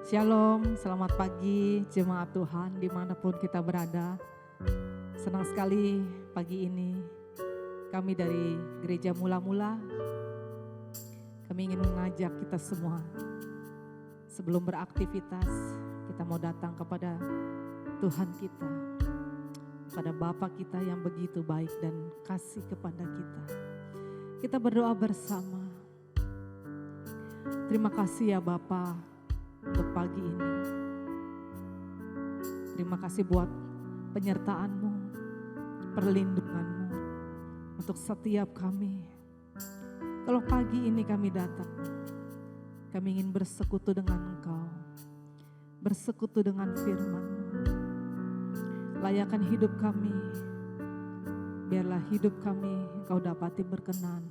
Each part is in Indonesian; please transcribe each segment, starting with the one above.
Shalom, selamat pagi jemaat Tuhan dimanapun kita berada. Senang sekali pagi ini kami dari Gereja Mula-Mula, kami ingin mengajak kita semua sebelum beraktivitas, kita mau datang kepada Tuhan kita, pada Bapa kita yang begitu baik dan kasih kepada kita. Kita berdoa bersama. Terima kasih ya Bapa untuk pagi ini. Terima kasih buat penyertaan-Mu, perlindungan-Mu untuk setiap kami. Kalau pagi ini kami datang, kami ingin bersekutu dengan Engkau, bersekutu dengan firman-Mu. Layakan hidup kami, biarlah hidup kami Engkau dapati berkenan.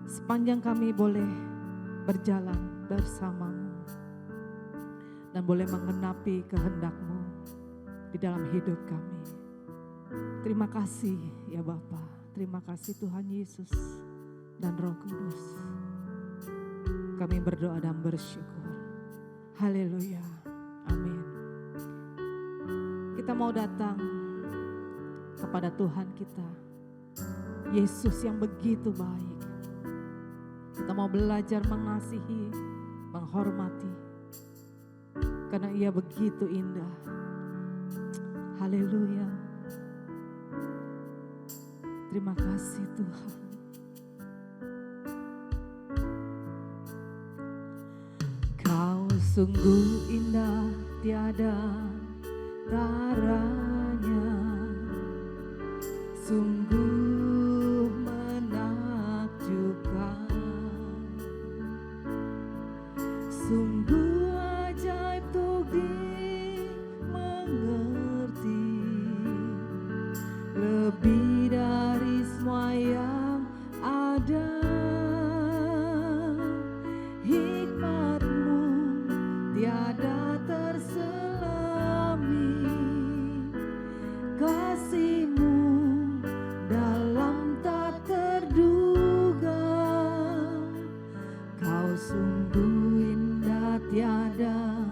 Sepanjang kami boleh berjalan bersama-Mu dan boleh menggenapi kehendak-Mu di dalam hidup kami. Terima kasih ya Bapa, terima kasih Tuhan Yesus dan Roh Kudus. Kami berdoa dan bersyukur. Haleluya, amin. Kita mau datang kepada Tuhan kita, Yesus yang begitu baik. Kita mau belajar mengasihi, menghormati, karena Ia begitu indah. Haleluya. Terima kasih Tuhan. Kau sungguh indah, tiada taranya. Sungguh menakjubkan. Sungguh ajaib untuk dimengerti, lebih dari semua yang ada. Hikmat-Mu tiada terselami, kasih-Mu dalam tak terduga. Kau sungguh indah, tiada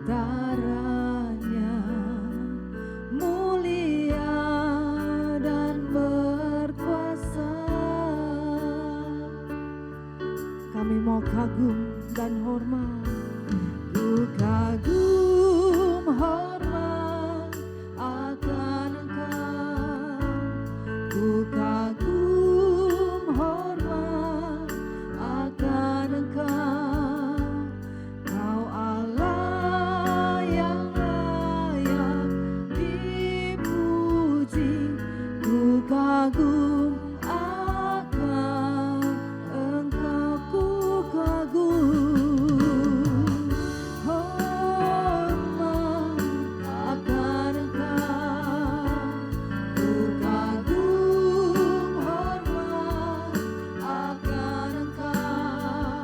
taranya, mulia dan berkuasa. Kami mau kagum dan hormat, ku kagum hormat akan Engkau, ku kagum hormat akan Engkau. Kau Allah yang layak dipuji, ku kagum akan Engkau, ku kagum hormat akan Engkau, ku kagum hormat akan Engkau.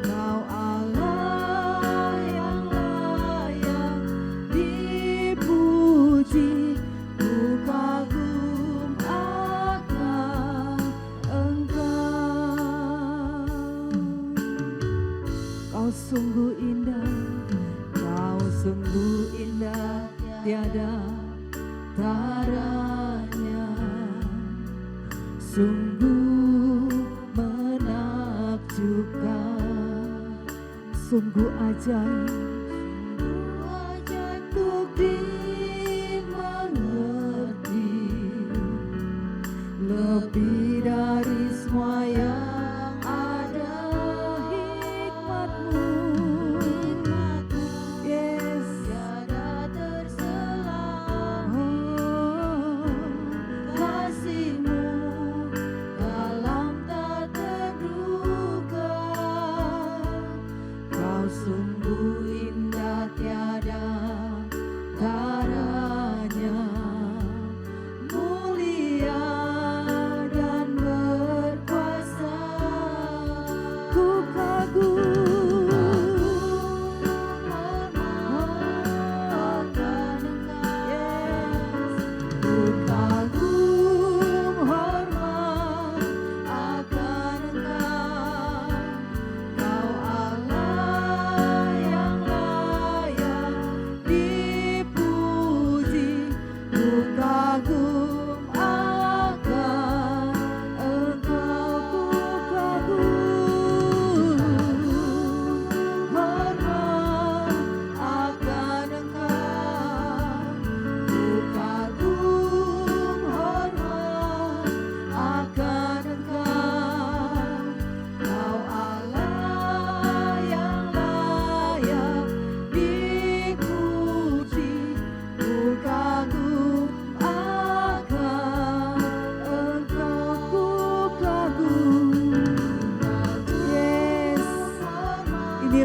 Kau Allah yang layak dipuji, ku kagum akan Engkau. Kau sungguh indah, Kau sungguh indah, tiada taranya. Sungguh menakjubkan, sungguh ajaib untuk dimengerti, lebih dari semua yang ada. Hikmat-Mu, yes, tiada terselami. Kasih-Mu dalam tak terduga. Kau sungguh indah, tiada taranya, mulia dan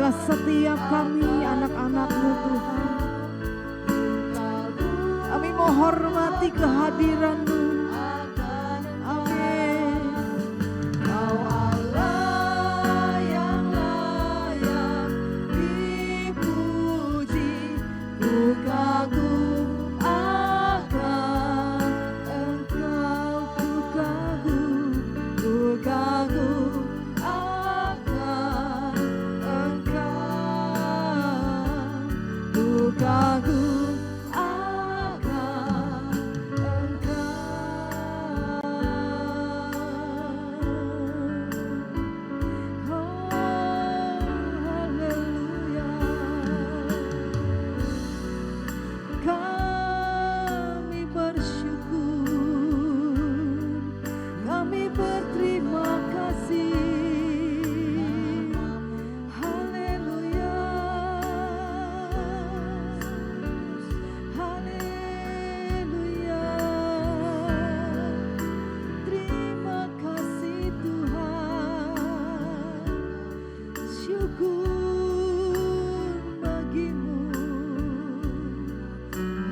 kepada setiap kami anak-anak-Mu Tuhan. Kami menghormati kehadiran-Mu. Amin. Kau Allah yang layak dipuji, ku kagum akan Engkau, ku kagum akan Engkau, ku kagum akan Engkau. Oh, haleluya. Kami bersyukur, kami berterima kasih. Haleluya, haleluya. Terima kasih Tuhan, syukur bagimu,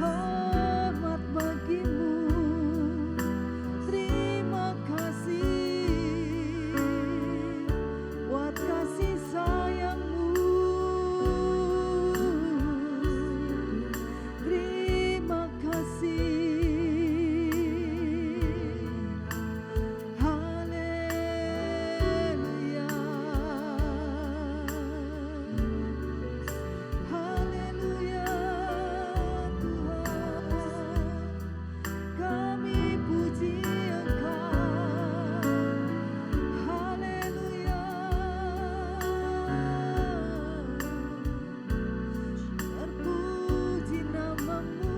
hormat bagimu. Terima kasih buat kasih sayang-Mu. Terima kasih. Haleluya, haleluya Tuhan. Kami puji Engkau. Haleluya. Terpuji nama-Mu.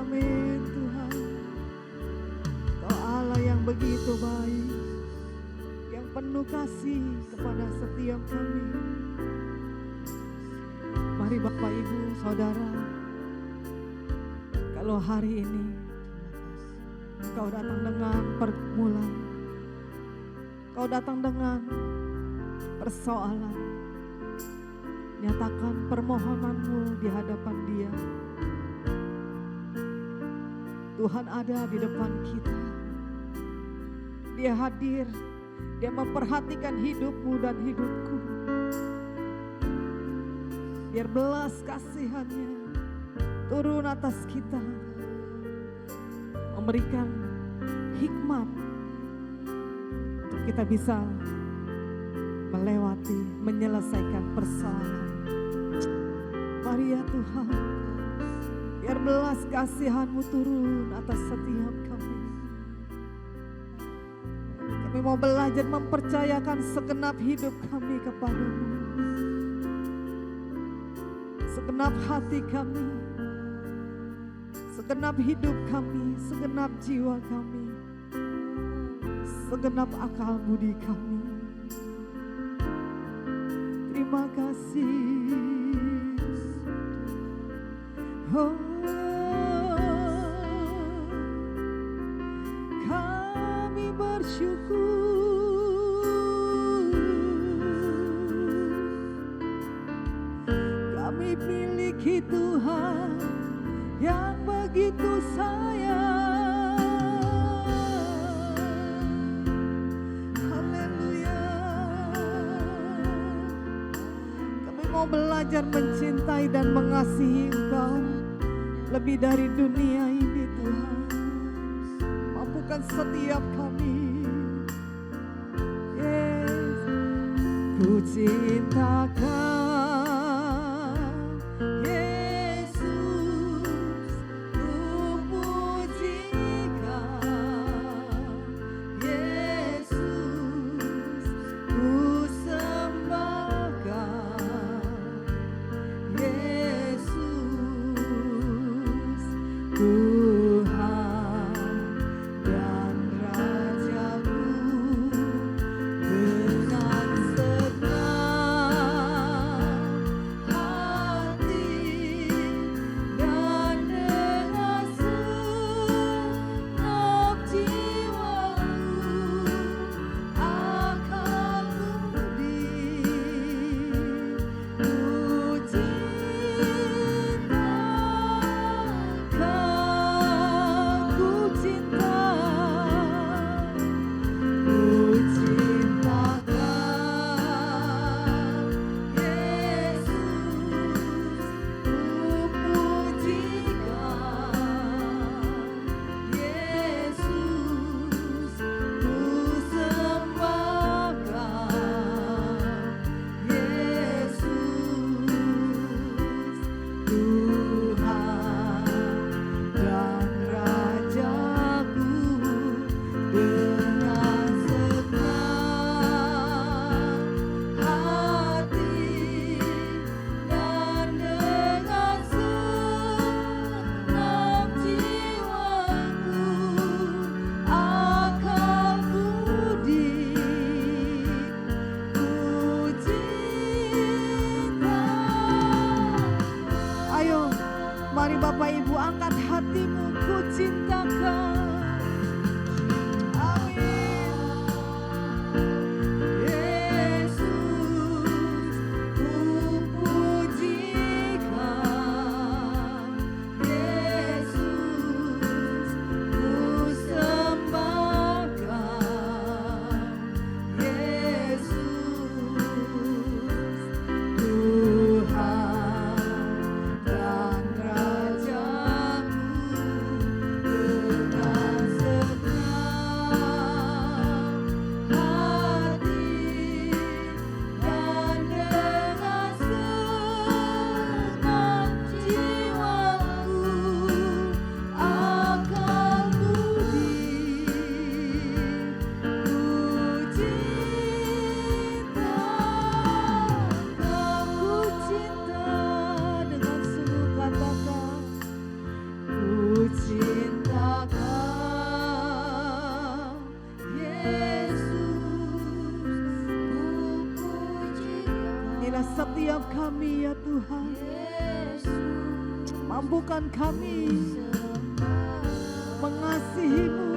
Amin Tuhan. Kau Allah yang begitu baik, yang penuh kasih kepada setiap kami. Mari Bapak Ibu Saudara, kalau hari ini Kau datang dengan pergumulan, Kau datang dengan persoalan, nyatakan permohonan-Mu di hadapan Dia. Tuhan ada di depan kita. Dia hadir, Dia memperhatikan hidup-Mu dan hidupku. Biar belas kasihan-Nya turun atas kita, memberikan hikmat untuk kita bisa melewati, menyelesaikan persoalan. Mari ya Tuhan, biar belas kasihan-Mu turun atas setiap kami. Kami mau belajar mempercayakan segenap hidup kami kepada-Mu, segenap hati kami, segenap hidup kami, segenap jiwa kami, segenap akal budi kami. Terima kasih. Oh, kami bersyukur, kami miliki Tuhan yang begitu sayang. Haleluya. Kami mau belajar mencintai dan mengasihi Engkau lebih dari dunia ini Tuhan. Mampukan setiap kami. Yes. Ku cintakan Yesus, ku pujikan Yesus, ku sembahkan Yesus, Tuhan dan Rajaku. Dengan senang setiap kami ya Tuhan. Mampukan kami mengasihi-Mu.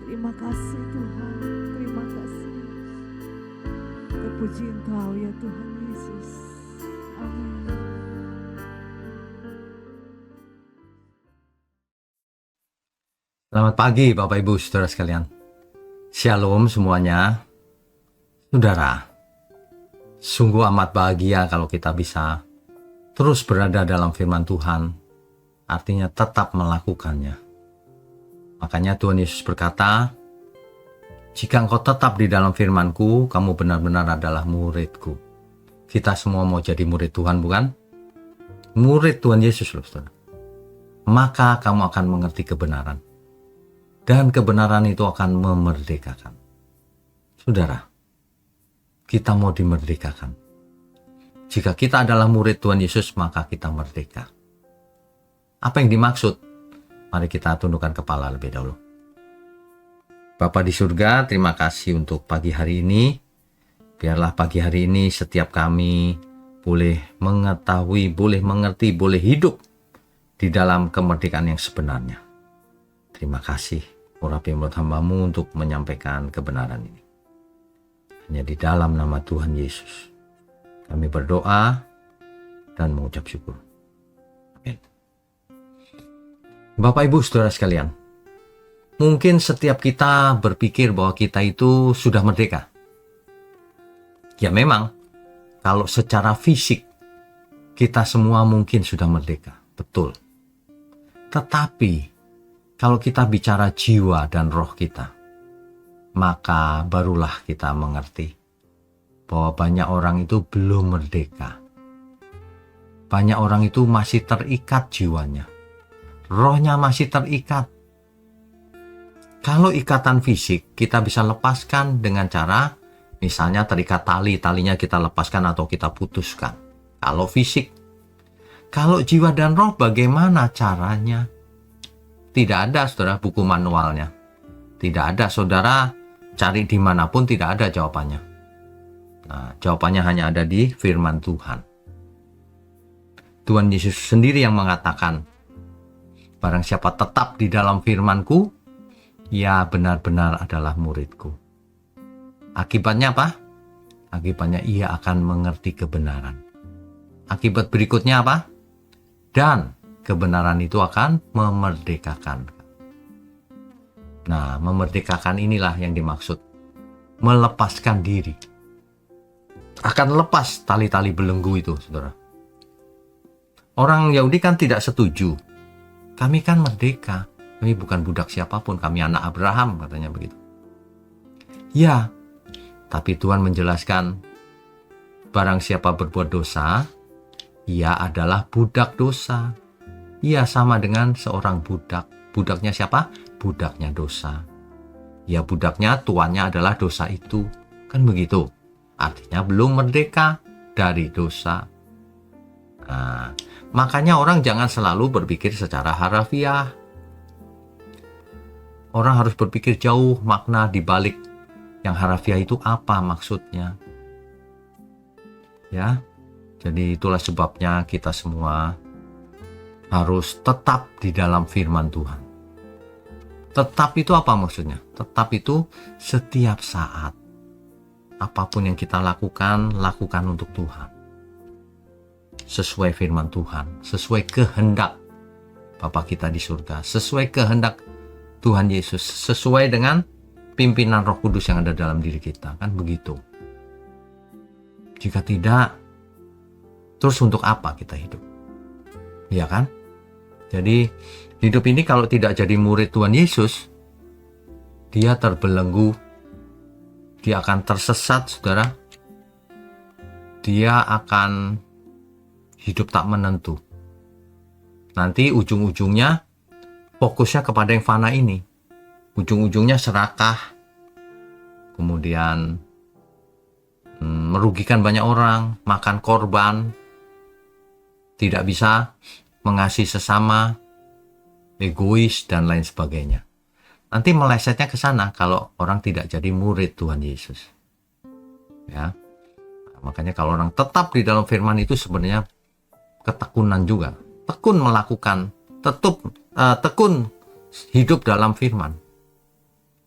Terima kasih Tuhan, terima kasih. Terpuji Engkau ya Tuhan Yesus. Amin. Selamat pagi Bapak Ibu Saudara sekalian. Shalom semuanya. Saudara, sungguh amat bahagia kalau kita bisa terus berada dalam firman Tuhan, artinya tetap melakukannya. Makanya Tuhan Yesus berkata, jika engkau tetap di dalam firman-Ku, kamu benar-benar adalah murid-Ku. Kita semua mau jadi murid Tuhan, bukan? Murid Tuhan Yesus loh, saudara. Maka kamu akan mengerti kebenaran. Dan kebenaran itu akan memerdekakan. Saudara, kita mau dimerdekakan. Jika kita adalah murid Tuhan Yesus, maka kita merdeka. Apa yang dimaksud? Mari kita tundukkan kepala lebih dahulu. Bapa di surga, terima kasih untuk pagi hari ini. Biarlah pagi hari ini setiap kami boleh mengetahui, boleh mengerti, boleh hidup di dalam kemerdekaan yang sebenarnya. Terima kasih, urapi mulut hamba-Mu untuk menyampaikan kebenaran ini. Hanya di dalam nama Tuhan Yesus kami berdoa dan mengucap syukur. Amin. Bapak Ibu Saudara sekalian, mungkin setiap kita berpikir bahwa kita itu sudah merdeka. Ya memang, kalau secara fisik kita semua mungkin sudah merdeka, betul. Tetapi kalau kita bicara jiwa dan roh kita, maka barulah kita mengerti bahwa banyak orang itu belum merdeka. Banyak orang itu masih terikat jiwanya. Rohnya masih terikat. Kalau ikatan fisik kita bisa lepaskan dengan cara misalnya terikat talinya kita lepaskan atau kita putuskan. Kalau fisik. Kalau jiwa dan roh bagaimana caranya? Tidak ada saudara buku manualnya. Tidak ada saudara cari dimanapun tidak ada jawabannya. Nah, jawabannya hanya ada di firman Tuhan. Tuhan Yesus sendiri yang mengatakan, barang siapa tetap di dalam firman-Ku, ia benar-benar adalah murid-Ku. Akibatnya apa? Akibatnya ia akan mengerti kebenaran. Akibat berikutnya apa? Dan kebenaran itu akan memerdekakan. Nah, memerdekakan inilah yang dimaksud. Melepaskan diri. Akan lepas tali-tali belenggu itu, saudara. Orang Yahudi kan tidak setuju. Kami kan merdeka. Kami bukan budak siapapun, kami anak Abraham, katanya begitu. Ya, tapi Tuhan menjelaskan, barang siapa berbuat dosa, ia adalah budak dosa. Ia sama dengan seorang budak. Budaknya siapa? Budaknya dosa. Ya, budaknya, tuannya adalah dosa itu. Kan begitu. Artinya belum merdeka dari dosa. Nah, makanya orang jangan selalu berpikir secara harafiah. Orang harus berpikir jauh makna di balik yang harafiah itu apa maksudnya. Ya, jadi itulah sebabnya kita semua harus tetap di dalam firman Tuhan. Tetap itu apa maksudnya? Tetap itu setiap saat. Apapun yang kita lakukan, lakukan untuk Tuhan. Sesuai firman Tuhan, sesuai kehendak Bapa kita di surga, sesuai kehendak Tuhan Yesus, sesuai dengan pimpinan Roh Kudus yang ada dalam diri kita. Kan begitu. Jika tidak, terus untuk apa kita hidup? Ya kan? Jadi hidup ini kalau tidak jadi murid Tuhan Yesus, dia terbelenggu, dia akan tersesat, saudara. Dia akan hidup tak menentu. Nanti ujung-ujungnya fokusnya kepada yang fana ini. Ujung-ujungnya serakah, kemudian merugikan banyak orang, makan korban, tidak bisa mengasihi sesama, egois, dan lain sebagainya. Nanti melesetnya ke sana kalau orang tidak jadi murid Tuhan Yesus. Ya, makanya kalau orang tetap di dalam firman itu sebenarnya ketekunan juga. Tekun melakukan, tekun hidup dalam firman.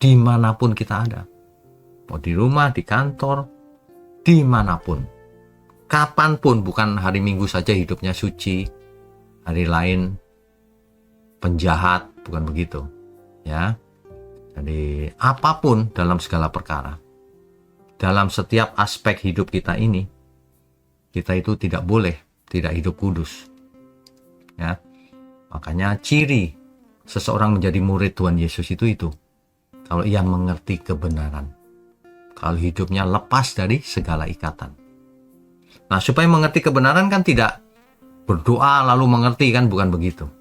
Dimanapun kita ada. Mau di rumah, di kantor, dimanapun. Kapanpun, bukan hari Minggu saja hidupnya suci. Hari lain penjahat, bukan begitu. Ya. Jadi apapun dalam segala perkara. Dalam setiap aspek hidup kita ini, kita itu tidak boleh tidak hidup kudus. Ya. Makanya ciri seseorang menjadi murid Tuhan Yesus itu. Kalau ia mengerti kebenaran. Kalau hidupnya lepas dari segala ikatan. Nah, supaya mengerti kebenaran kan tidak berdoa lalu mengerti, kan bukan begitu.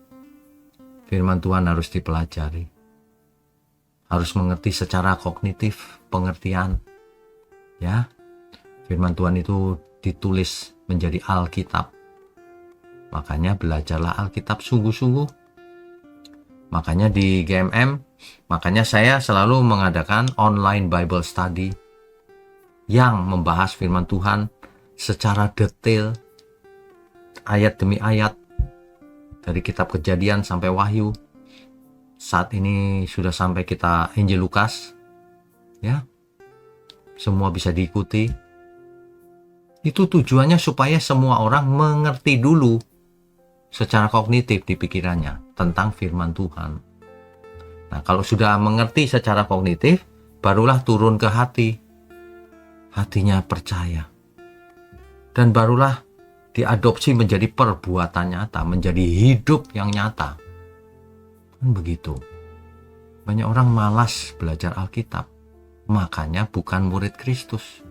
Firman Tuhan harus dipelajari. Harus mengerti secara kognitif, pengertian. Ya. Firman Tuhan itu ditulis menjadi Alkitab. Makanya belajarlah Alkitab sungguh-sungguh. Makanya di GMM, makanya saya selalu mengadakan online Bible Study yang membahas firman Tuhan secara detail, ayat demi ayat, dari kitab Kejadian sampai Wahyu. Saat ini sudah sampai kita Injil Lukas. Ya. Semua bisa diikuti. Itu tujuannya supaya semua orang mengerti dulu secara kognitif di pikirannya tentang firman Tuhan. Nah, kalau sudah mengerti secara kognitif, barulah turun ke hati. Hatinya percaya. Dan barulah diadopsi menjadi perbuatan nyata, menjadi hidup yang nyata. Kan begitu. Banyak orang malas belajar Alkitab. Makanya bukan murid Kristus.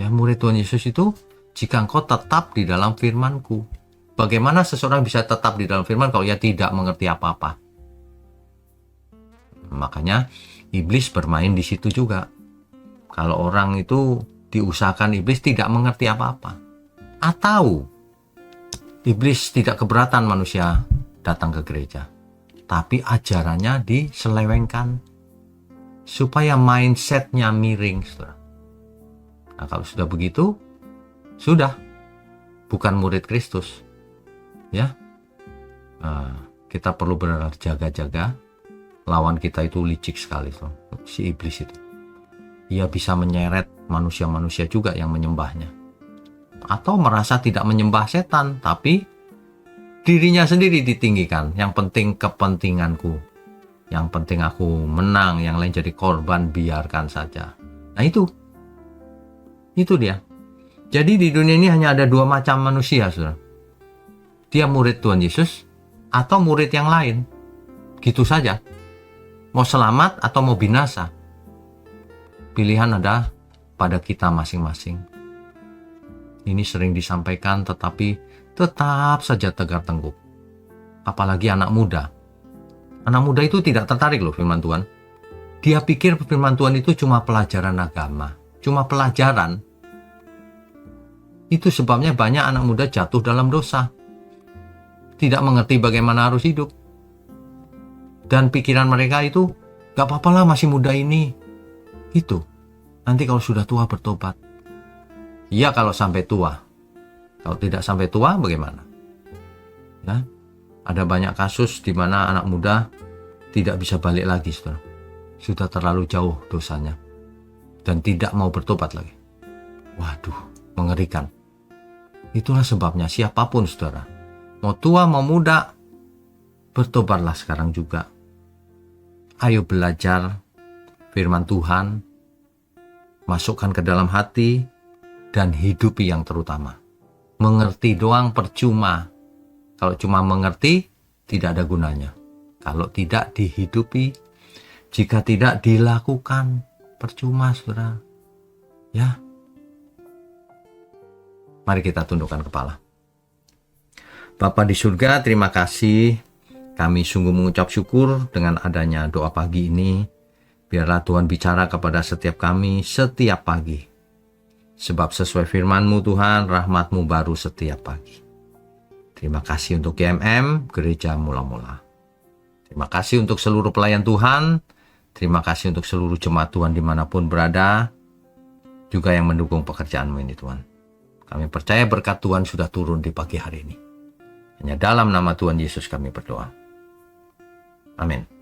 Ya, murid Tuhan Yesus itu, jika engkau tetap di dalam firman-Ku. Bagaimana seseorang bisa tetap di dalam firman kalau ia tidak mengerti apa-apa? Makanya iblis bermain di situ juga. Kalau orang itu diusahakan iblis tidak mengerti apa-apa. Atau iblis tidak keberatan manusia datang ke gereja. Tapi ajarannya diselewengkan. Supaya mindsetnya miring. Saudara. Nah, kalau sudah begitu, sudah. Bukan murid Kristus. Ya, kita perlu benar-benar jaga-jaga. Lawan kita itu licik sekali, si iblis itu. Ia bisa menyeret manusia-manusia juga yang menyembahnya. Atau merasa tidak menyembah setan, tapi dirinya sendiri ditinggikan. Yang penting kepentinganku. Yang penting aku menang, yang lain jadi korban, biarkan saja. Nah itu dia. Jadi di dunia ini hanya ada dua macam manusia, saudara. Dia murid Tuhan Yesus atau murid yang lain. Gitu saja. Mau selamat atau mau binasa? Pilihan ada pada kita masing-masing. Ini sering disampaikan tetapi tetap saja tegar tengkuk. Apalagi anak muda. Anak muda itu tidak tertarik loh firman Tuhan. Dia pikir firman Tuhan itu cuma pelajaran agama. Cuma pelajaran. Itu sebabnya banyak anak muda jatuh dalam dosa. Tidak mengerti bagaimana harus hidup. Dan pikiran mereka itu, gak apa-apa lah masih muda ini. Itu. Nanti kalau sudah tua bertobat. Ya kalau sampai tua. Kalau tidak sampai tua bagaimana? Ya, ada banyak kasus di mana anak muda tidak bisa balik lagi, saudara. Sudah terlalu jauh dosanya. Dan tidak mau bertobat lagi. Waduh, mengerikan. Itulah sebabnya siapapun, saudara. Mau tua, mau muda, bertobatlah sekarang juga. Ayo belajar firman Tuhan, masukkan ke dalam hati, dan hidupi yang terutama. Mengerti doang percuma. Kalau cuma mengerti, tidak ada gunanya. Kalau tidak dihidupi, jika tidak dilakukan, percuma, saudara. Ya. Mari kita tundukkan kepala. Bapa di surga, terima kasih. Kami sungguh mengucap syukur dengan adanya doa pagi ini. Biarlah Tuhan bicara kepada setiap kami setiap pagi. Sebab sesuai firman-Mu Tuhan, rahmat-Mu baru setiap pagi. Terima kasih untuk GMM, Gereja Mula-Mula. Terima kasih untuk seluruh pelayan Tuhan. Terima kasih untuk seluruh jemaat Tuhan dimanapun berada. Juga yang mendukung pekerjaan-Mu ini Tuhan. Kami percaya berkat Tuhan sudah turun di pagi hari ini. Hanya dalam nama Tuhan Yesus kami berdoa. Amin.